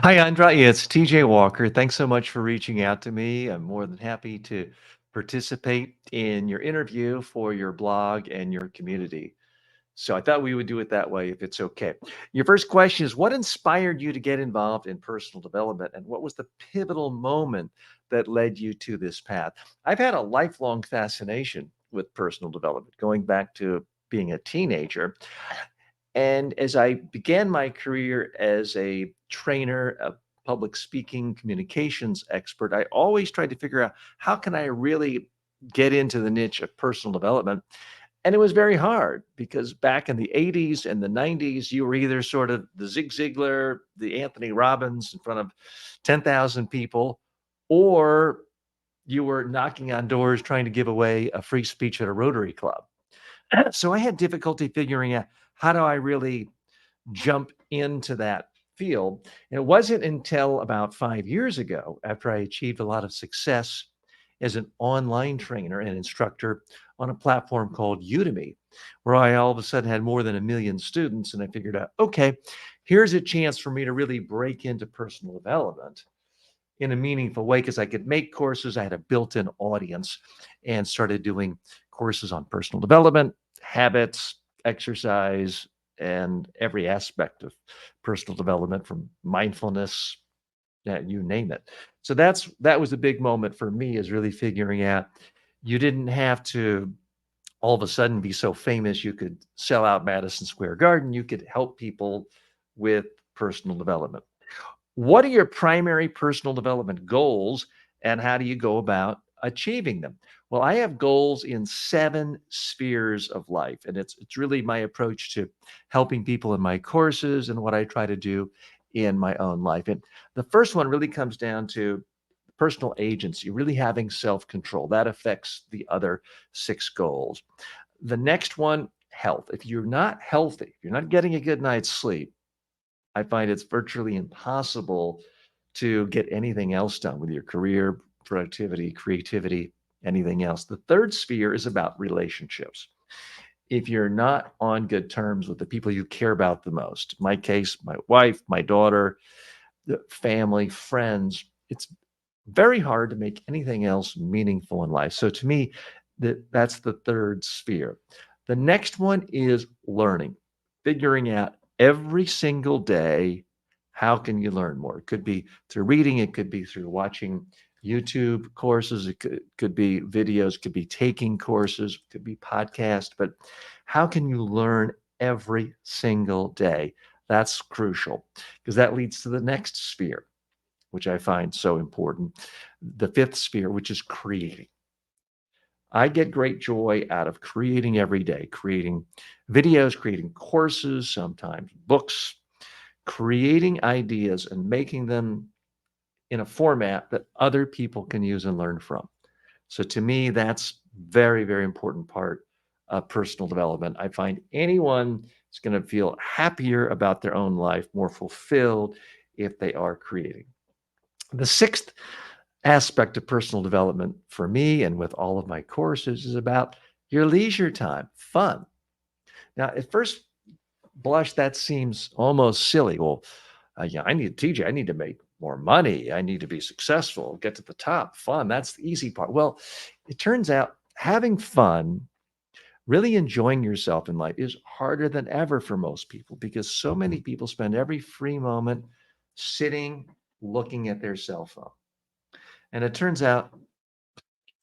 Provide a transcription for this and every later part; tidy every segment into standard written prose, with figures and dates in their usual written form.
Hi, Andra. It's TJ Walker. Thanks so much for reaching out to me. I'm more than happy to participate in your interview for your blog and your community. So I thought we would do it that way if it's okay. Your first question is, what inspired you to get involved in personal development, and what was the pivotal moment that led you to this path? I've had a lifelong fascination with personal development, going back to being a teenager. And as I began my career as a trainer, a public speaking communications expert, I always tried to figure out how can I really get into the niche of personal development. And it was very hard because back in the 80s and the 90s, you were either sort of the Zig Ziglar, the Anthony Robbins in front of 10,000 people, or you were knocking on doors trying to give away a free speech at a Rotary Club. So I had difficulty figuring out how do I really jump into that field. And it wasn't until about 5 years ago, after I achieved a lot of success as an online trainer and instructor on a platform called Udemy, where I all of a sudden had more than 1 million students. And I figured out, okay, here's a chance for me to really break into personal development in a meaningful way because I could make courses. I had a built in audience and started doing courses on personal development, habits, exercise, and every aspect of personal development from mindfulness, yeah, you name it. So that was a big moment for me is really figuring out you didn't have to all of a sudden be so famous you could sell out Madison Square Garden. You could help people with personal development. What are your primary personal development goals and how do you go about achieving them? Well, I have goals in 7 spheres of life, and it's really my approach to helping people in my courses and what I try to do in my own life. And the first one really comes down to personal agency, really having self-control. That affects the other 6 goals. The next one, health. If you're not healthy, if you're not getting a good night's sleep, I find it's virtually impossible to get anything else done with your career, productivity, creativity, anything else. The third sphere is about relationships. If you're not on good terms with the people you care about the most, in my case, my wife, my daughter, the family, friends, it's very hard to make anything else meaningful in life. So to me, that's the third sphere. The next one is learning, figuring out every single day how can you learn more. It could be through reading, it could be through watching YouTube courses, it could be videos, it could be taking courses, it could be podcasts, but how can you learn every single day? That's crucial because that leads to the next sphere, which I find so important. The fifth sphere, which is creating. I get great joy out of creating every day, creating videos, creating courses, sometimes books, creating ideas and making them in a format that other people can use and learn from. So to me, that's very, very important part of personal development. I find anyone is going to feel happier about their own life, more fulfilled if they are creating. The sixth aspect of personal development for me and with all of my courses is about your leisure time, fun. Now, at first blush, that seems almost silly. Well, yeah, I need TJ, I need to make more money. I need to be successful, get to the top, fun. That's the easy part. Well, it turns out having fun, really enjoying yourself in life is harder than ever for most people because so many people spend every free moment sitting looking at their cell phone. And it turns out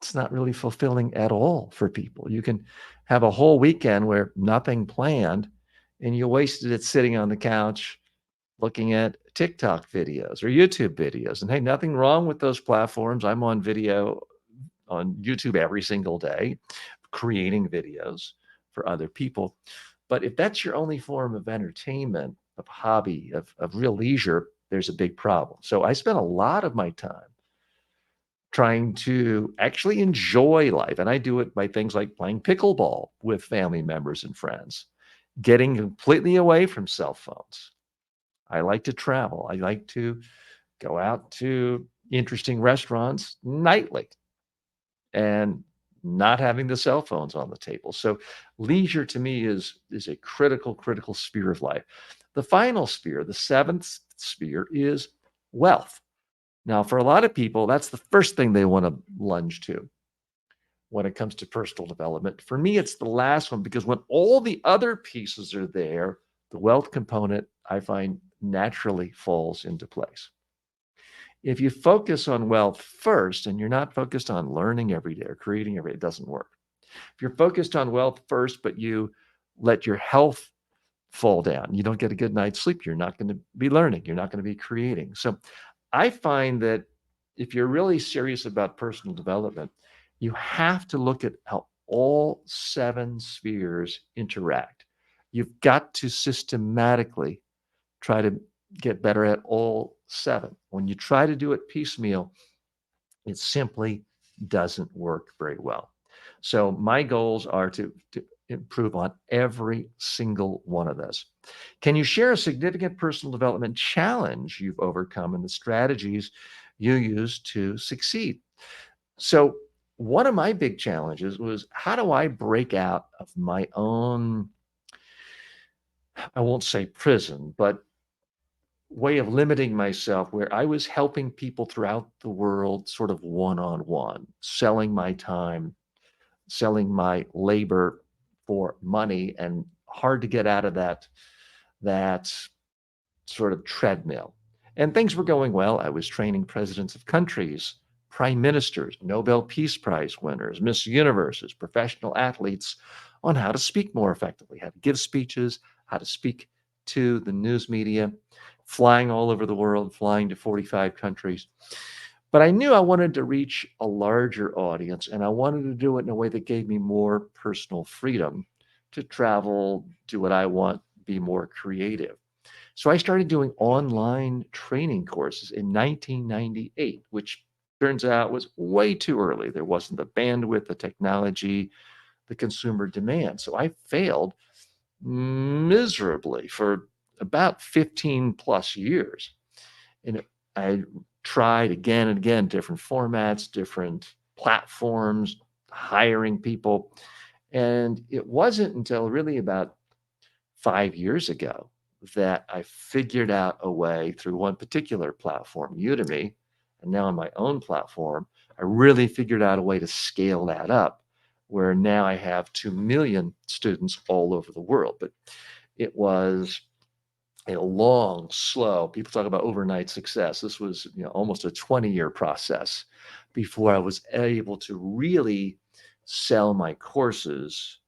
it's not really fulfilling at all for people. You can have a whole weekend where nothing planned and you wasted it sitting on the couch looking at TikTok videos or YouTube videos. And hey, nothing wrong with those platforms. I'm on video on YouTube every single day, creating videos for other people. But if that's your only form of entertainment, of hobby, of real leisure, there's a big problem. So I spent a lot of my time trying to actually enjoy life. And I do it by things like playing pickleball with family members and friends, getting completely away from cell phones. I like to travel. I like to go out to interesting restaurants nightly and not having the cell phones on the table. So leisure to me is a critical sphere of life. The final sphere, the seventh sphere is wealth. Now, for a lot of people, that's the first thing they want to lunge to when it comes to personal development. For me, it's the last one because when all the other pieces are there, the wealth component I find naturally falls into place. If you focus on wealth first and you're not focused on learning every day or creating every day, it doesn't work. If you're focused on wealth first, but you let your health fall down, you don't get a good night's sleep, you're not going to be learning, you're not going to be creating. So I find that if you're really serious about personal development, you have to look at how all seven spheres interact. You've got to systematically try to get better at all seven. When you try to do it piecemeal, it simply doesn't work very well. So my goals are to improve on every single one of those. Can you share a significant personal development challenge you've overcome and the strategies you use to succeed? So one of my big challenges was how do I break out of my own, I won't say prison, but way of limiting myself where I was helping people throughout the world sort of one on one, selling my time, selling my labor for money and hard to get out of that sort of treadmill. And things were going well. I was training presidents of countries, prime ministers, Nobel Peace Prize winners, Miss Universes, professional athletes on how to speak more effectively, how to give speeches, how to speak to the news media, flying all over the world, flying to 45 countries. But I knew I wanted to reach a larger audience and I wanted to do it in a way that gave me more personal freedom to travel, do what I want, be more creative. So I started doing online training courses in 1998, which turns out was way too early. There wasn't the bandwidth, the technology, the consumer demand. So I failed miserably for about 15 plus years. And I tried again and again, different formats, different platforms, hiring people. And it wasn't until really about 5 years ago that I figured out a way through one particular platform, Udemy, and now on my own platform, I really figured out a way to scale that up where now I have 2 million students all over the world. But it was a long, slow, people talk about overnight success. This was, almost a 20-year process before I was able to really sell my courses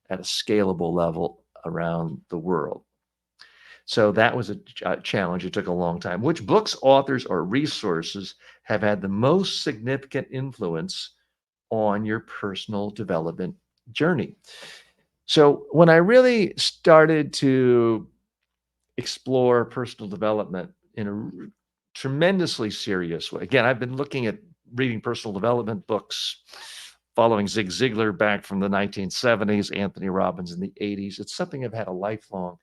at a scalable level around the world. So that was a challenge. It took a long time. Which books, authors, or resources have had the most significant influence on your personal development journey? So when I really started to explore personal development in a tremendously serious way, again, I've been looking at reading personal development books, following Zig Ziglar back from the 1970s, Anthony Robbins in the 80s. It's something I've had a lifelong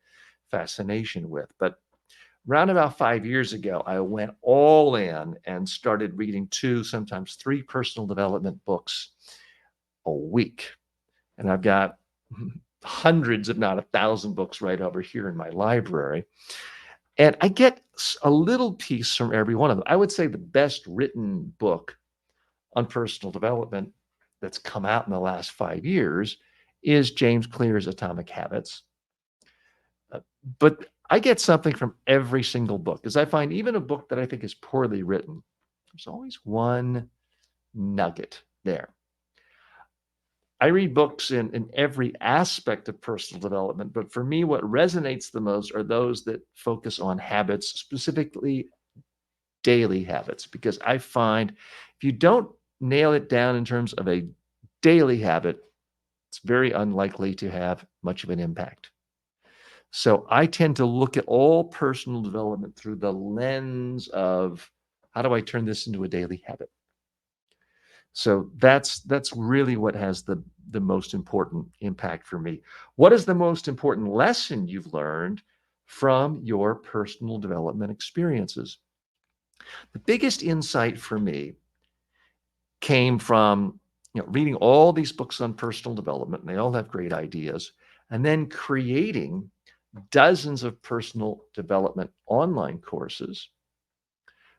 fascination with. But round about 5 years ago, I went all in and started reading two, sometimes three personal development books a week. And I've got hundreds, if not 1,000 books right over here in my library. And I get a little piece from every one of them. I would say the best written book on personal development that's come out in the last 5 years is James Clear's Atomic Habits. But I get something from every single book because I find even a book that I think is poorly written, there's always one nugget there. I read books in every aspect of personal development, but for me, what resonates the most are those that focus on habits, specifically daily habits, because I find if you don't nail it down in terms of a daily habit, it's very unlikely to have much of an impact. So I tend to look at all personal development through the lens of how do I turn this into a daily habit? So that's really what has the most important impact for me. What is the most important lesson you've learned from your personal development experiences? The biggest insight for me came from reading all these books on personal development, and they all have great ideas, and then creating dozens of personal development online courses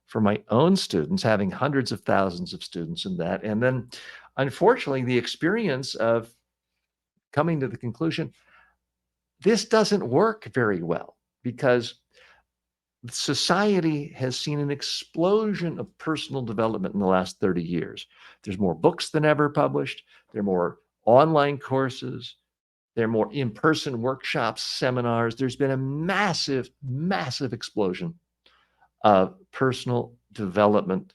for my own students, having hundreds of thousands of students in that. And then, unfortunately, the experience of coming to the conclusion this doesn't work very well because society has seen an explosion of personal development in the last 30 years. There's more books than ever published, there are more online courses, there are more in person workshops, seminars. There's been a massive, massive explosion of personal development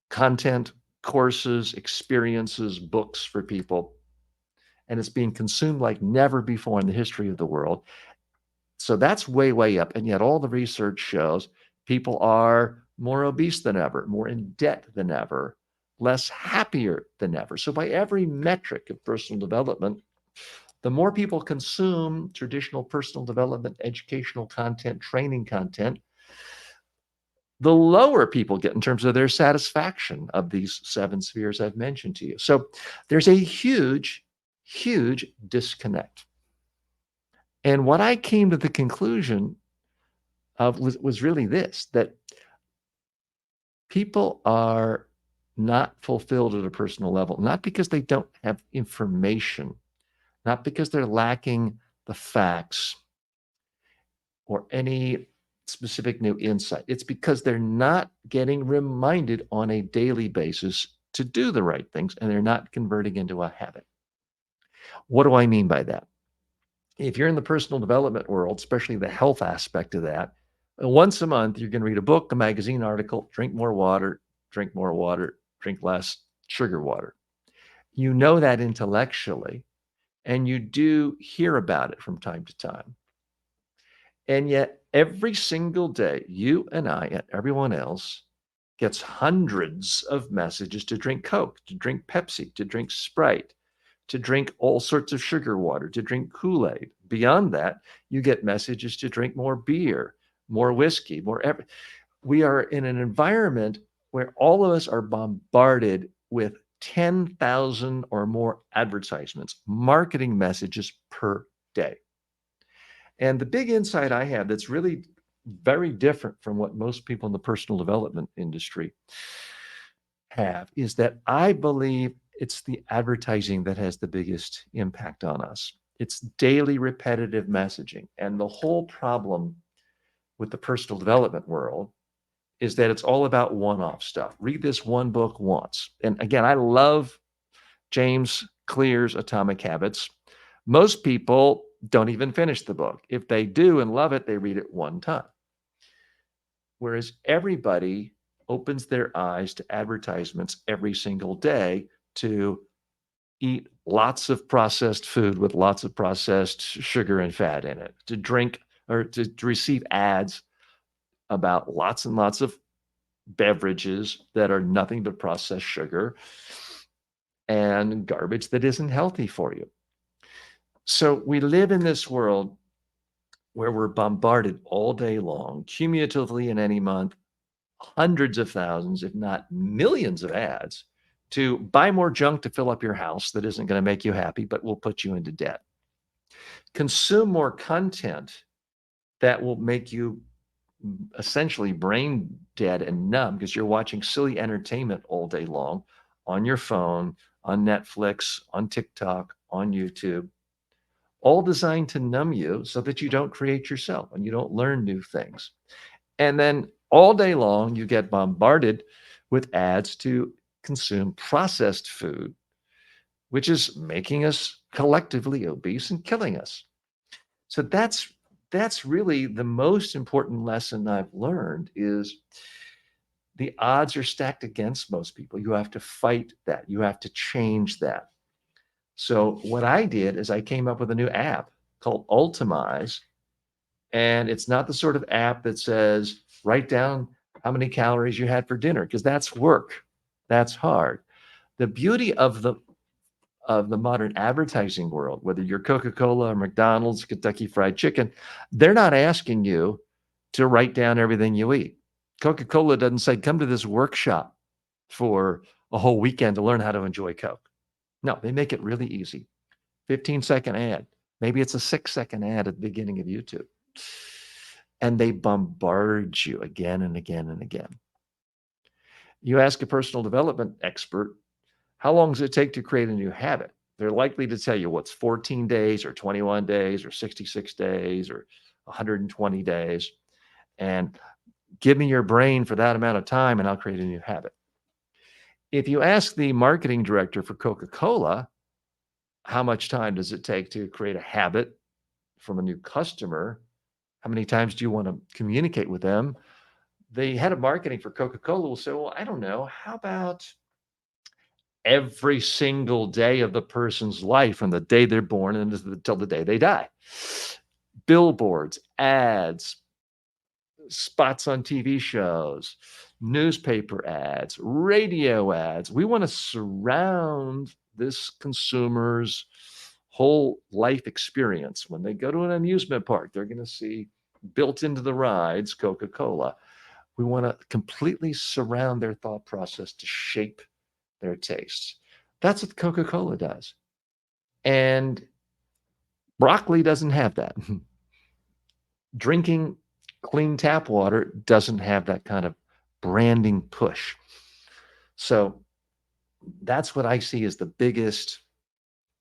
content, courses, experiences, books for people. And it's being consumed like never before in the history of the world. So that's way, way up. And yet all the research shows people are more obese than ever, more in debt than ever, less happier than ever. So by every metric of personal development, the more people consume traditional personal development, educational content, training content, the lower people get in terms of their satisfaction of these seven spheres I've mentioned to you. So there's a huge, huge disconnect. And what I came to the conclusion of was really this, that people are not fulfilled at a personal level, not because they don't have information, not because they're lacking the facts or any specific new insight. It's because they're not getting reminded on a daily basis to do the right things and they're not converting into a habit. What do I mean by that? If you're in the personal development world, especially the health aspect of that, once a month, you're going to read a book, a magazine article, drink more water, drink less sugar water. You know that intellectually, and you do hear about it from time to time. And yet, every single day, you and I and everyone else gets hundreds of messages to drink Coke, to drink Pepsi, to drink Sprite, to drink all sorts of sugar water, to drink Kool-Aid. Beyond that, you get messages to drink more beer, more whiskey, we are in an environment where all of us are bombarded with 10,000 or more advertisements, marketing messages per day. And the big insight I have that's really very different from what most people in the personal development industry have is that I believe it's the advertising that has the biggest impact on us. It's daily repetitive messaging. And the whole problem with the personal development world is that it's all about one-off stuff. Read this one book once. And again, I love James Clear's Atomic Habits. Most people don't even finish the book. If they do and love it, they read it one time. Whereas everybody opens their eyes to advertisements every single day to eat lots of processed food with lots of processed sugar and fat in it, to drink or to receive ads about lots and lots of beverages that are nothing but processed sugar and garbage that isn't healthy for you. So we live in this world where we're bombarded all day long, cumulatively in any month, hundreds of thousands, if not millions of ads to buy more junk to fill up your house that isn't going to make you happy, but will put you into debt. Consume more content that will make you essentially brain dead and numb because you're watching silly entertainment all day long on your phone, on Netflix, on TikTok, on YouTube, all designed to numb you so that you don't create yourself and you don't learn new things. And then all day long, you get bombarded with ads to consume processed food, which is making us collectively obese and killing us. So that's really the most important lesson I've learned is the odds are stacked against most people. You have to fight that. You have to change that. So what I did is I came up with a new app called Ultimize, and it's not the sort of app that says write down how many calories you had for dinner because that's work. That's hard. The beauty of the modern advertising world, whether you're Coca-Cola or McDonald's, Kentucky Fried Chicken, they're not asking you to write down everything you eat. Coca-Cola doesn't say, come to this workshop for a whole weekend to learn how to enjoy Coke. No, they make it really easy. 15-second ad. Maybe it's a 6-second ad at the beginning of YouTube. and they bombard you again and again and again. You ask a personal development expert, how long does it take to create a new habit? They're likely to tell you what's 14 days or 21 days or 66 days or 120 days. And give me your brain for that amount of time and I'll create a new habit. If you ask the marketing director for Coca Cola, how much time does it take to create a habit from a new customer? How many times do you want to communicate with them? The head of marketing for Coca Cola will say, well, I don't know. How about every single day of the person's life from the day they're born until the day they die? Billboards, ads, spots on TV shows, newspaper ads, radio ads. We want to surround this consumer's whole life experience. When they go to an amusement park, they're going to see built into the rides Coca Cola. We want to completely surround their thought process to shape their tastes. That's what Coca Cola does. And broccoli doesn't have that. Drinking clean tap water doesn't have that kind of branding push. So that's what I see as the biggest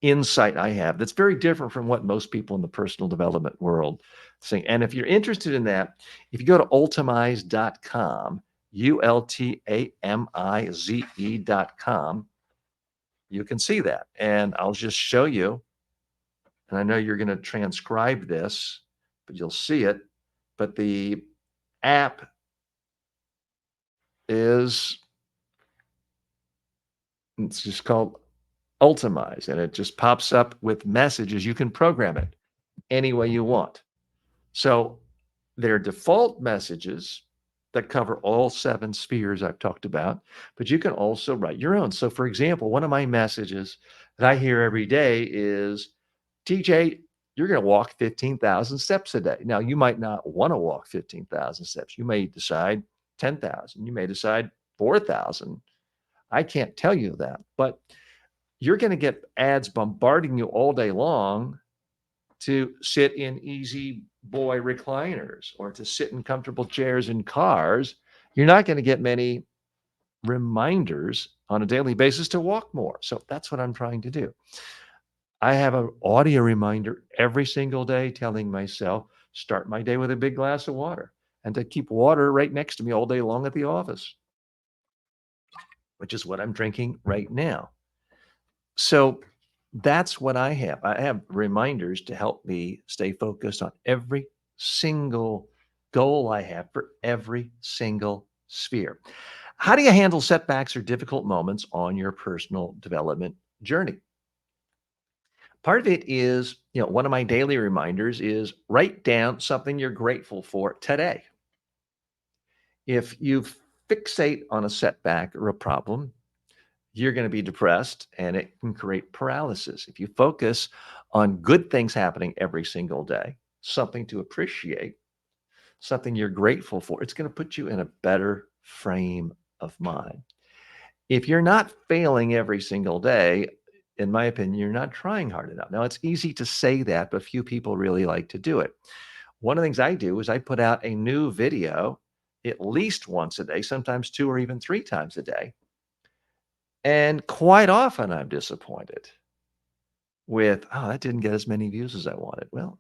insight I have that's very different from what most people in the personal development world think. And if you're interested in that, if you go to ultamize.com, ultamize.com, you can see that. And I'll just show you. And I know you're going to transcribe this, but you'll see it. But the app is, it's just called Ultimize, and it just pops up with messages. You can program it any way you want. So there are default messages that cover all 7 spheres I've talked about, but you can also write your own. So for example, one of my messages that I hear every day is, TJ, you're going to walk 15,000 steps a day. Now, you might not want to walk 15,000 steps. You may decide 10,000. You may decide 4,000. I can't tell you that, but you're going to get ads bombarding you all day long to sit in easy boy recliners or to sit in comfortable chairs in cars. You're not going to get many reminders on a daily basis to walk more. So that's what I'm trying to do. I have an audio reminder every single day telling myself, start my day with a big glass of water and to keep water right next to me all day long at the office, which is what I'm drinking right now. So that's what I have. I have reminders to help me stay focused on every single goal I have for every single sphere. How do you handle setbacks or difficult moments on your personal development journey? Part of it is, one of my daily reminders is write down something you're grateful for today. If you fixate on a setback or a problem, you're going to be depressed and it can create paralysis. If you focus on good things happening every single day, something to appreciate, something you're grateful for, it's going to put you in a better frame of mind. If you're not failing every single day, in my opinion, you're not trying hard enough. Now, it's easy to say that, but few people really like to do it. One of the things I do is I put out a new video at least once a day, sometimes 2 or even 3 times a day. And quite often I'm disappointed with, oh, that didn't get as many views as I wanted. Well,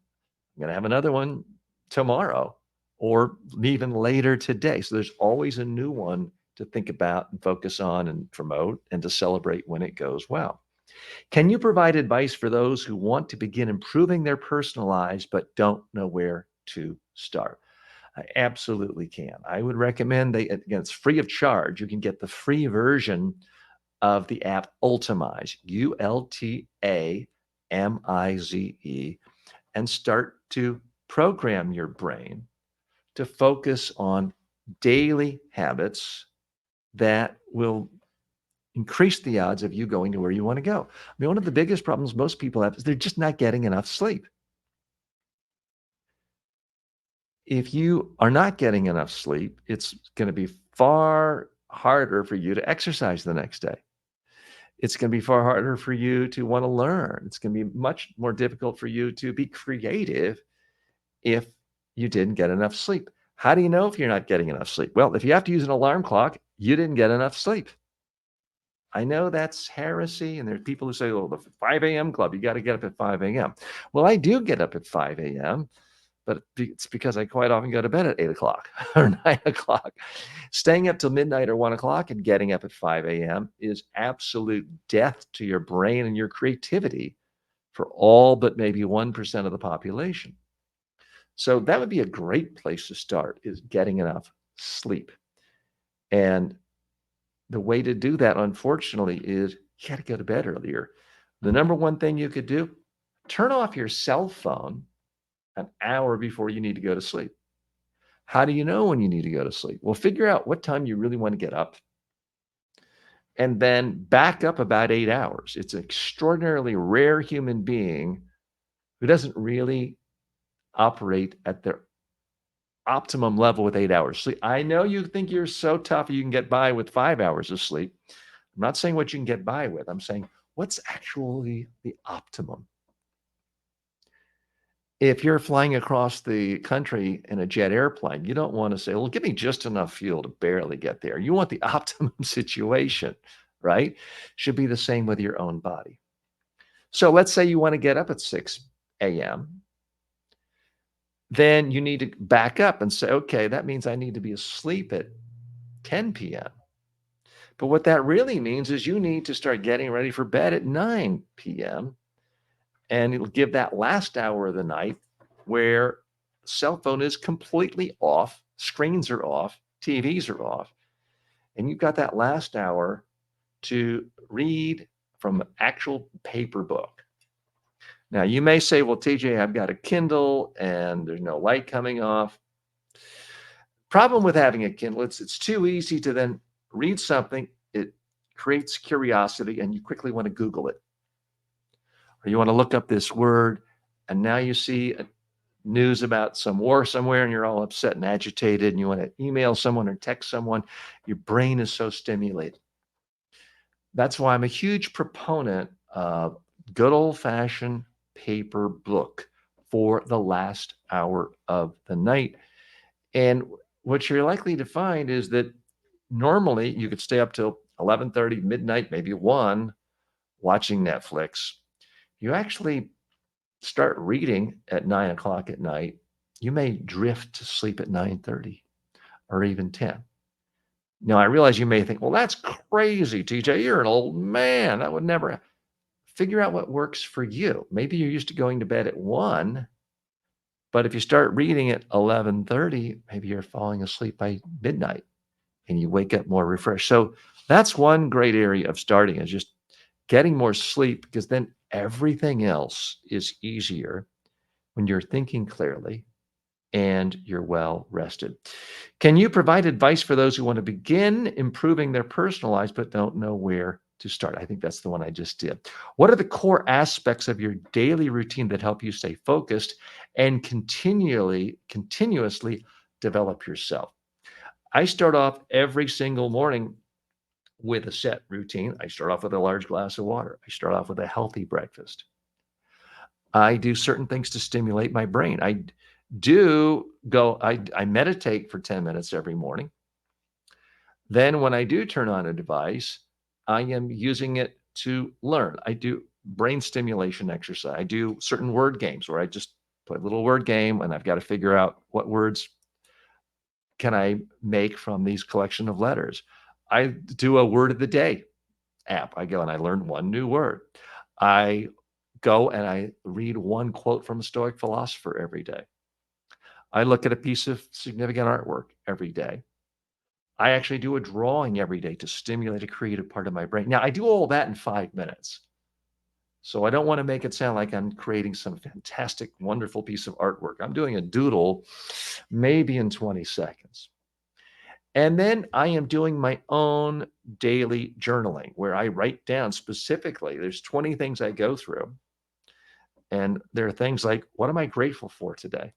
I'm going to have another one tomorrow or even later today. So there's always a new one to think about and focus on and promote and to celebrate when it goes well. Can you provide advice for those who want to begin improving their personal lives but don't know where to start? I absolutely can. I would recommend again, it's free of charge. You can get the free version of the app Ultamize, Ultamize, and start to program your brain to focus on daily habits that will increase the odds of you going to where you want to go. I mean, one of the biggest problems most people have is they're just not getting enough sleep. If you are not getting enough sleep, it's going to be far harder for you to exercise the next day. It's going to be far harder for you to want to learn. It's going to be much more difficult for you to be creative if You didn't get enough sleep. How do you know if you're not getting enough sleep? Well, if you have to use an alarm clock, you didn't get enough sleep. I know that's heresy, and there's people who say, "Oh, the 5 a.m. club, you gotta get up at 5 a.m." Well, I do get up at 5 a.m., but it's because I quite often go to bed at 8 o'clock or 9 o'clock. Staying up till midnight or 1 o'clock and getting up at 5 a.m. is absolute death to your brain and your creativity for all but maybe 1% of the population. So that would be a great place to start, is getting enough sleep. And the way to do that, unfortunately, is you got to go to bed earlier. The number one thing you could do, turn off your cell phone an hour before you need to go to sleep. How do you know when you need to go to sleep? Well, figure out what time you really want to get up and then back up about 8 hours. It's an extraordinarily rare human being who doesn't really operate at their optimum level with 8 hours sleep. I know you think you're so tough you can get by with 5 hours of sleep. I'm not saying what you can get by with. I'm saying what's actually the optimum. If you're flying across the country in a jet airplane, you don't want to say, well, give me just enough fuel to barely get there. You want the optimum situation, right? Should be the same with your own body. So let's say you want to get up at 6 a.m. Then you need to back up and say, okay, that means I need to be asleep at 10 p.m. But what that really means is you need to start getting ready for bed at 9 p.m. And it'll give that last hour of the night where cell phone is completely off, screens are off, TVs are off, and you've got that last hour to read from an actual paper book. Now, you may say, well, TJ, I've got a Kindle and there's no light coming off. Problem with having a Kindle, it's too easy to then read something. It creates curiosity and you quickly want to Google it. Or you want to look up this word, and now you see news about some war somewhere and you're all upset and agitated and you want to email someone or text someone. Your brain is so stimulated. That's why I'm a huge proponent of good old fashioned paper book for the last hour of the night. And what you're likely to find is that normally you could stay up till 11:30, midnight, maybe 1 watching Netflix. You actually start reading at 9 o'clock at night. You may drift to sleep at 9:30 or even 10. Now, I realize you may think, well, that's crazy, TJ. You're an old man. That would never figure out what works for you. Maybe you're used to going to bed at 1, but if you start reading at 11:30, maybe you're falling asleep by midnight and you wake up more refreshed. So that's one great area of starting, is just getting more sleep, because then everything else is easier when you're thinking clearly and you're well rested. Can you provide advice for those who want to begin improving their personal lives but don't know where to start? I think that's the one I just did. What are the core aspects of your daily routine that help you stay focused and continuously develop yourself? I start off every single morning with a set routine. I start off with a large glass of water. I start off with a healthy breakfast. I do certain things to stimulate my brain. I meditate for 10 minutes every morning. Then when I do turn on a device, I am using it to learn. I do brain stimulation exercise. I do certain word games where I just play a little word game and I've got to figure out what words can I make from these collection of letters. I do a word of the day app. I go and I learn one new word. I go and I read one quote from a Stoic philosopher every day. I look at a piece of significant artwork every day. I actually do a drawing every day to stimulate a creative part of my brain. Now, I do all that in 5 minutes. So I don't want to make it sound like I'm creating some fantastic, wonderful piece of artwork. I'm doing a doodle maybe in 20 seconds. And then I am doing my own daily journaling where I write down specifically, there's 20 things I go through. And there are things like, what am I grateful for today?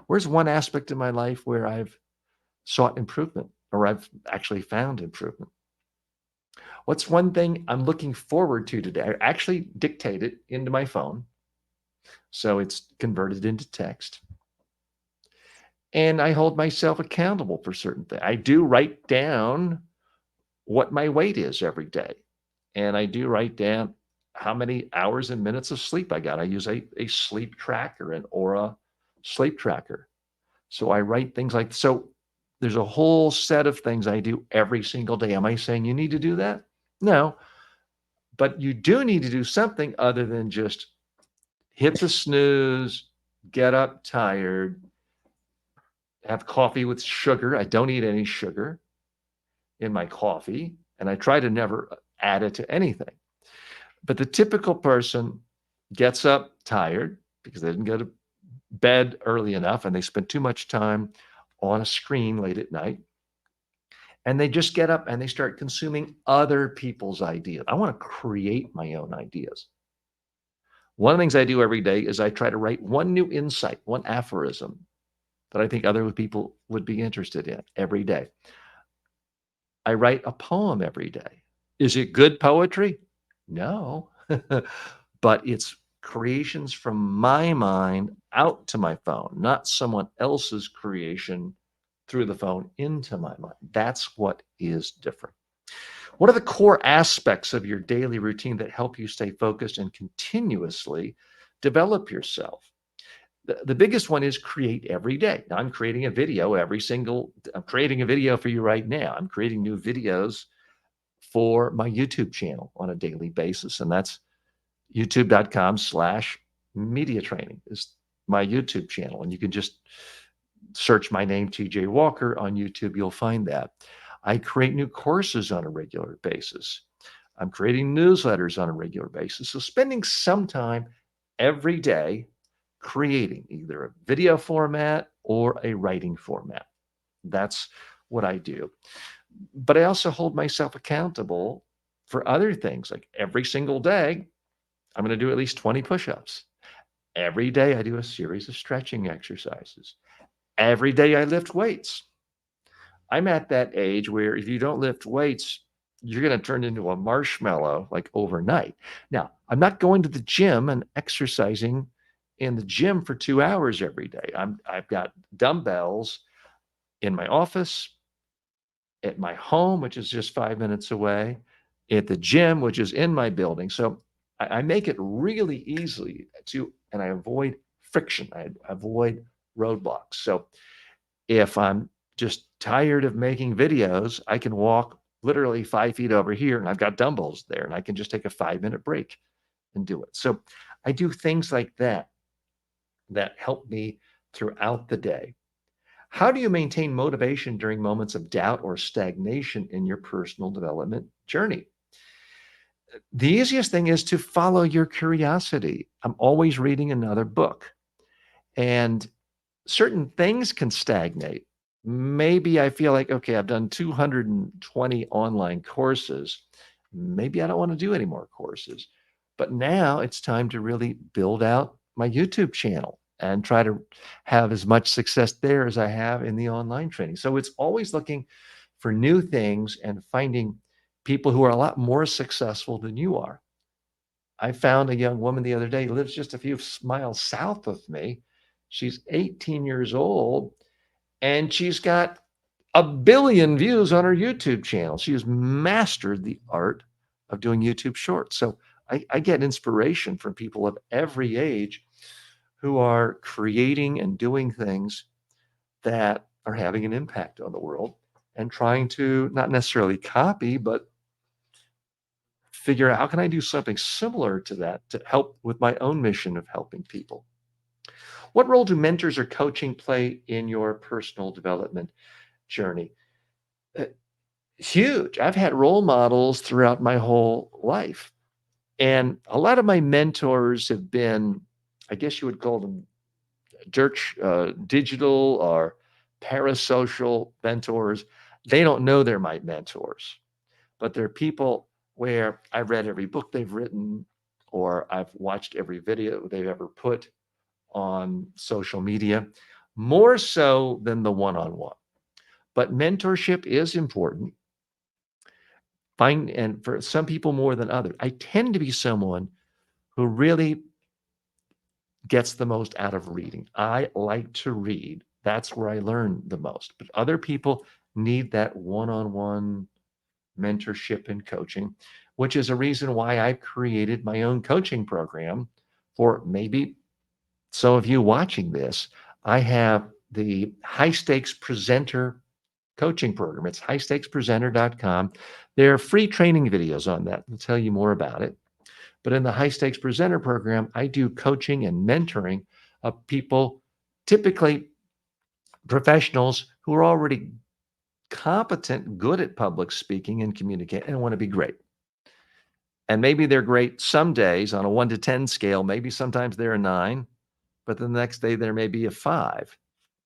Where's one aspect of my life where I've sought improvement or I've actually found improvement? What's one thing I'm looking forward to today? I actually dictate it into my phone, so it's converted into text. and I hold myself accountable for certain things. I do write down what my weight is every day, and I do write down how many hours and minutes of sleep I got. I use a sleep tracker, an Aura sleep tracker. So I write things like so there's a whole set of things I do every single day. Am I saying you need to do that? No, but you do need to do something other than just hit the snooze, get up tired, have coffee with sugar. I don't eat any sugar in my coffee, and I try to never add it to anything. But the typical person gets up tired because they didn't go to bed early enough and they spend too much time on a screen late at night. And they just get up and they start consuming other people's ideas. I want to create my own ideas. One of the things I do every day is I try to write one new insight, one aphorism that I think other people would be interested in every day. I write a poem every day. Is it good poetry? No, but it's creations from my mind out to my phone, not someone else's creation through the phone into my mind. That's what is different. What are the core aspects of your daily routine that help you stay focused and continuously develop yourself? The biggest one is create every day. Now, I'm creating a video I'm creating a video for you right now. I'm creating new videos for my YouTube channel on a daily basis. And that's youtube.com/media training is my YouTube channel. And you can just search my name, TJ Walker, on YouTube. You'll find that. I create new courses on a regular basis. I'm creating newsletters on a regular basis. So spending some time every day creating either a video format or a writing format. That's what I do. But I also hold myself accountable for other things. Like every single day, I'm going to do at least 20 push ups. Every day, I do a series of stretching exercises. Every day, I lift weights. I'm at that age where if you don't lift weights, you're going to turn into a marshmallow like overnight. Now, I'm not going to the gym and exercising in the gym for 2 hours every day. I've got dumbbells in my office, at my home, which is just 5 minutes away, at the gym, which is in my building. So I make it really easy to, and I avoid friction. I avoid roadblocks. So if I'm just tired of making videos, I can walk literally 5 feet over here and I've got dumbbells there and I can just take a 5 minute break and do it. So I do things like that that help me throughout the day. How do you maintain motivation during moments of doubt or stagnation in your personal development journey? The easiest thing is to follow your curiosity. I'm always reading another book, and certain things can stagnate. Maybe I feel like, okay, I've done 220 online courses. Maybe I don't want to do any more courses. But now it's time to really build out my YouTube channel and try to have as much success there as I have in the online training. So it's always looking for new things and finding people who are a lot more successful than you are. I found a young woman the other day, lives just a few miles south of me. She's 18 years old and she's got a billion views on her YouTube channel. She has mastered the art of doing YouTube shorts. So I get inspiration from people of every age who are creating and doing things that are having an impact on the world and trying to not necessarily copy, but figure out how can I do something similar to that to help with my own mission of helping people. What role do mentors or coaching play in your personal development journey? Uh, Huge. I've had role models throughout my whole life. And a lot of my mentors have been, I guess you would call them digital or parasocial mentors. They don't know they're my mentors, but they're people where I've read every book they've written or I've watched every video they've ever put on social media, more so than the one on one. But mentorship is important. Find, and for some people more than others, I tend to be someone who really gets the most out of reading. I like to read. That's where I learn the most. But other people need that one-on-one mentorship and coaching, which is a reason why I've created my own coaching program for maybe some of you watching this. I have the high stakes presenter coaching program. It's highstakespresenter.com. There are free training videos on that. I'll tell you more about it. But in the high stakes presenter program, I do coaching and mentoring of people, typically professionals who are already competent, good at public speaking and communicating and want to be great. And maybe they're great some days on a 1 to 10 scale. Maybe sometimes they're a 9, but the next day there may be a 5.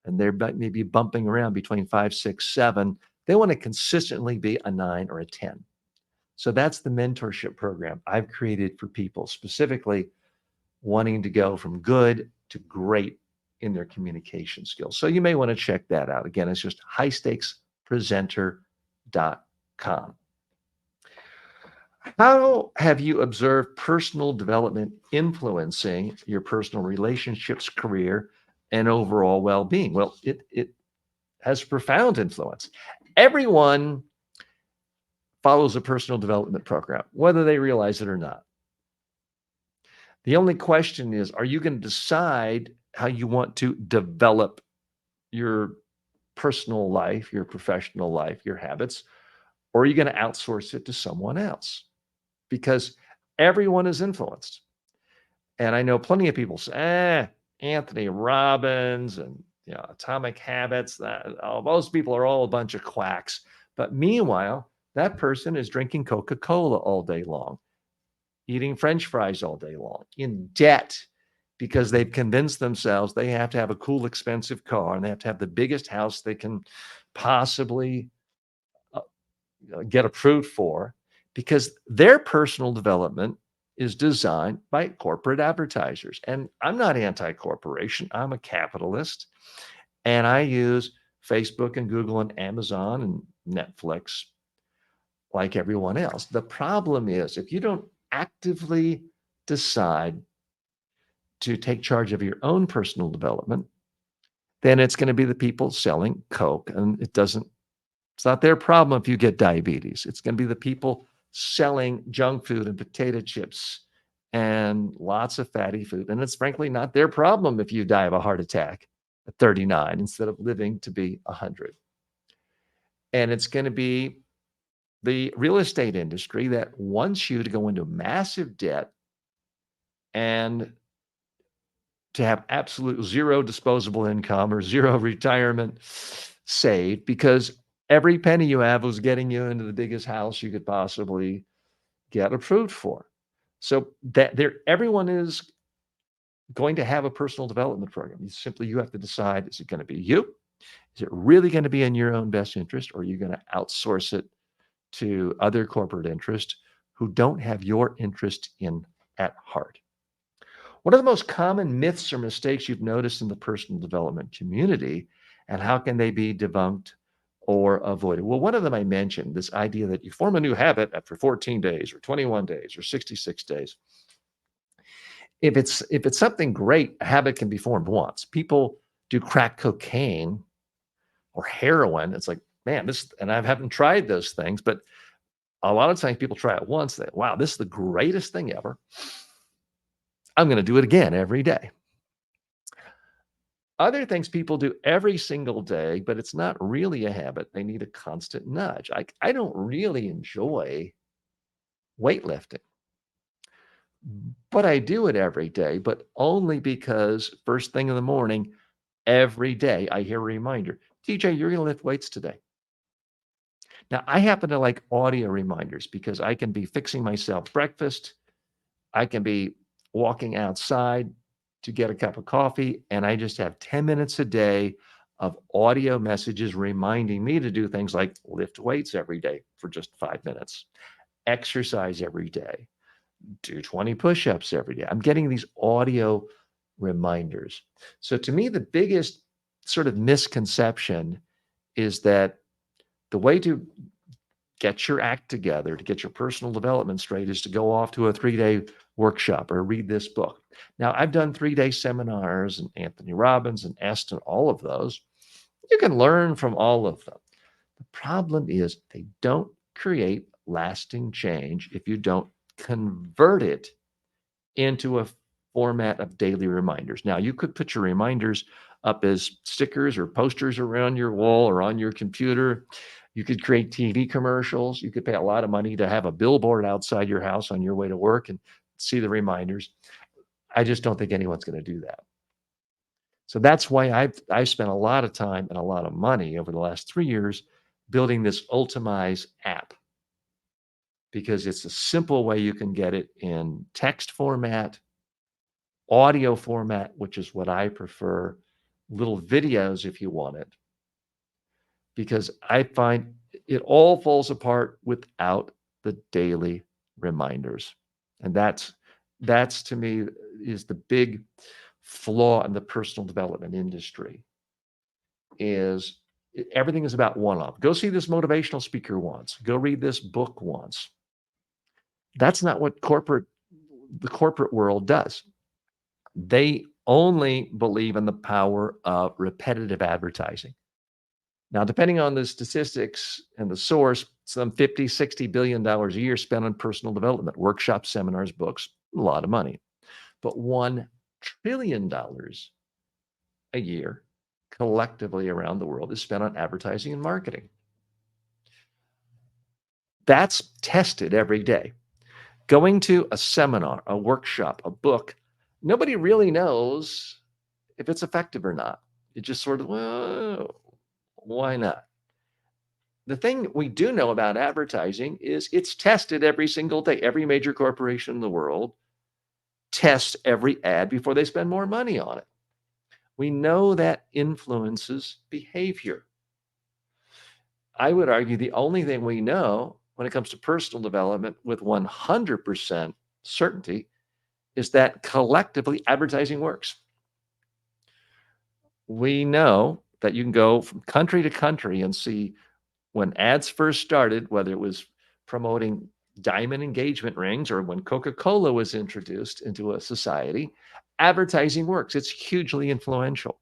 And they're maybe bumping around between 5, 6, 7. They want to consistently be a 9 or a 10. So that's the mentorship program I've created for people specifically wanting to go from good to great in their communication skills. So you may want to check that out. Again, it's just highstakespresenter.com. How have you observed personal development influencing your personal relationships, career, and overall well being? Well, it has profound influence. Everyone follows a personal development program, whether they realize it or not. The only question is, are you going to decide how you want to develop your personal life, your professional life, your habits, or are you going to outsource it to someone else? Because everyone is influenced. And I know plenty of people say, Anthony Robbins and Atomic Habits, those people are all a bunch of quacks. But meanwhile, that person is drinking Coca-Cola all day long, eating French fries all day long, in debt because they've convinced themselves they have to have a cool, expensive car and they have to have the biggest house they can possibly uh, get approved for because their personal development is designed by corporate advertisers. And I'm not anti-corporation. I'm a capitalist and I use Facebook and Google and Amazon and Netflix like everyone else. The problem is if you don't actively decide to take charge of your own personal development, then it's going to be the people selling Coke. And it's not their problem if you get diabetes. It's going to be the people selling junk food and potato chips and lots of fatty food. And it's frankly not their problem if you die of a heart attack at 39 instead of living to be 100. And it's going to be the real estate industry that wants you to go into massive debt and to have absolute zero disposable income or zero retirement saved because every penny you have was getting you into the biggest house you could possibly get approved for. So that everyone is going to have a personal development program. You have to decide, is it going to be you? Is it really going to be in your own best interest, or are you going to outsource it to other corporate interests who don't have your interest in at heart? What are the most common myths or mistakes you've noticed in the personal development community, and how can they be debunked or avoided? Well, one of them I mentioned, this idea that you form a new habit after 14 days or 21 days or 66 days. If it's something great, a habit can be formed once. People do crack cocaine or heroin. It's like, man, and I haven't tried those things, but a lot of times people try it once. Wow, this is the greatest thing ever. I'm going to do it again every day. Other things people do every single day, but it's not really a habit. They need a constant nudge. I don't really enjoy weightlifting, but I do it every day, but only because first thing in the morning, every day, I hear a reminder, TJ, you're going to lift weights today. Now, I happen to like audio reminders because I can be fixing myself breakfast. I can be walking outside to get a cup of coffee, and I just have 10 minutes a day of audio messages reminding me to do things like lift weights every day for just 5 minutes, exercise every day, do 20 push-ups every day. I'm getting these audio reminders. So to me, the biggest sort of misconception is that the way to get your act together, to get your personal development straight, is to go off to a 3-day workshop or read this book. Now, I've done 3-day seminars and Anthony Robbins and Eston, all of those. You can learn from all of them. The problem is they don't create lasting change if you don't convert it into a format of daily reminders. Now, you could put your reminders up as stickers or posters around your wall or on your computer. You could create TV commercials. You could pay a lot of money to have a billboard outside your house on your way to work and see the reminders. I just don't think anyone's going to do that. So that's why I've spent a lot of time and a lot of money over the last 3 years building this Ultimize app because it's a simple way you can get it in text format, audio format, which is what I prefer, little videos if you want it, because I find it all falls apart without the daily reminders. And that's to me is the big flaw in the personal development industry is everything is about one off. Go see this motivational speaker once. Go read this book once. That's not what the corporate world does. They only believe in the power of repetitive advertising. Now, depending on the statistics and the source, some 50, $60 billion a year spent on personal development, workshops, seminars, books, a lot of money. But $1 trillion a year collectively around the world is spent on advertising and marketing. That's tested every day. Going to a seminar, a workshop, a book, nobody really knows if it's effective or not. It just sort of, well, why not? The thing we do know about advertising is it's tested every single day. Every major corporation in the world tests every ad before they spend more money on it. We know that influences behavior. I would argue the only thing we know when it comes to personal development with 100% certainty is that collectively advertising works. We know that you can go from country to country and see when ads first started, whether it was promoting diamond engagement rings or when Coca-Cola was introduced into a society, advertising works. It's hugely influential.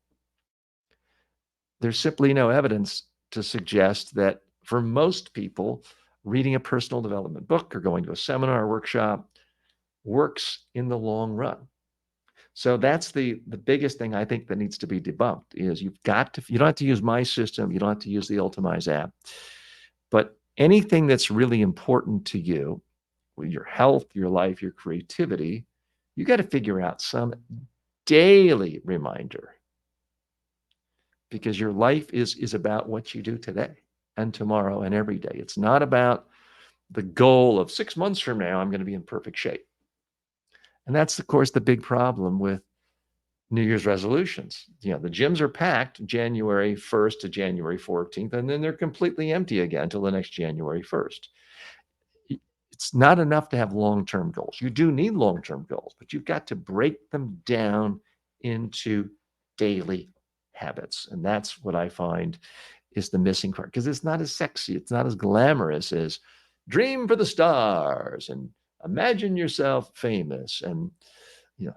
There's simply no evidence to suggest that for most people, reading a personal development book or going to a seminar or workshop works in the long run. So that's the biggest thing I think that needs to be debunked is you don't have to use my system, you don't have to use the Ultimize app, but anything that's really important to you, your health, your life, your creativity, you got to figure out some daily reminder because your life is about what you do today and tomorrow and every day. It's not about the goal of 6 months from now, I'm going to be in perfect shape. And that's, of course, the big problem with New Year's resolutions. The gyms are packed January 1st to January 14th, and then they're completely empty again until the next January 1st. It's not enough to have long-term goals. You do need long-term goals, but you've got to break them down into daily habits. And that's what I find is the missing part because it's not as sexy, it's not as glamorous as dream for the stars and imagine yourself famous and you know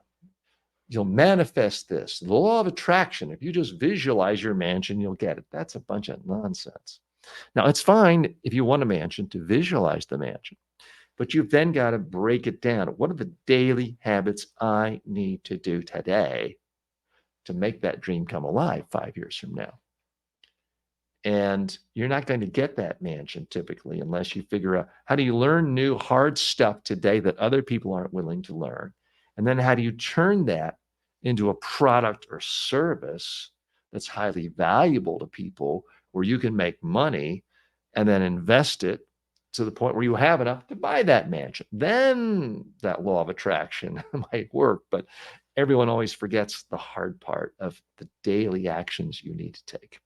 you'll manifest this. The law of attraction, if you just visualize your mansion, you'll get it. That's a bunch of nonsense. Now, it's fine if you want a mansion to visualize the mansion, but you've then got to break it down. What are the daily habits I need to do today to make that dream come alive 5 years from now? And you're not going to get that mansion typically unless you figure out how do you learn new hard stuff today that other people aren't willing to learn? And then how do you turn that into a product or service that's highly valuable to people where you can make money and then invest it to the point where you have enough to buy that mansion? Then that law of attraction might work, but everyone always forgets the hard part of the daily actions you need to take.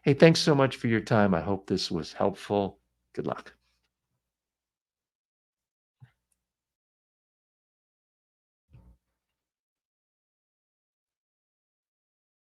Hey, thanks so much for your time. I hope this was helpful. Good luck.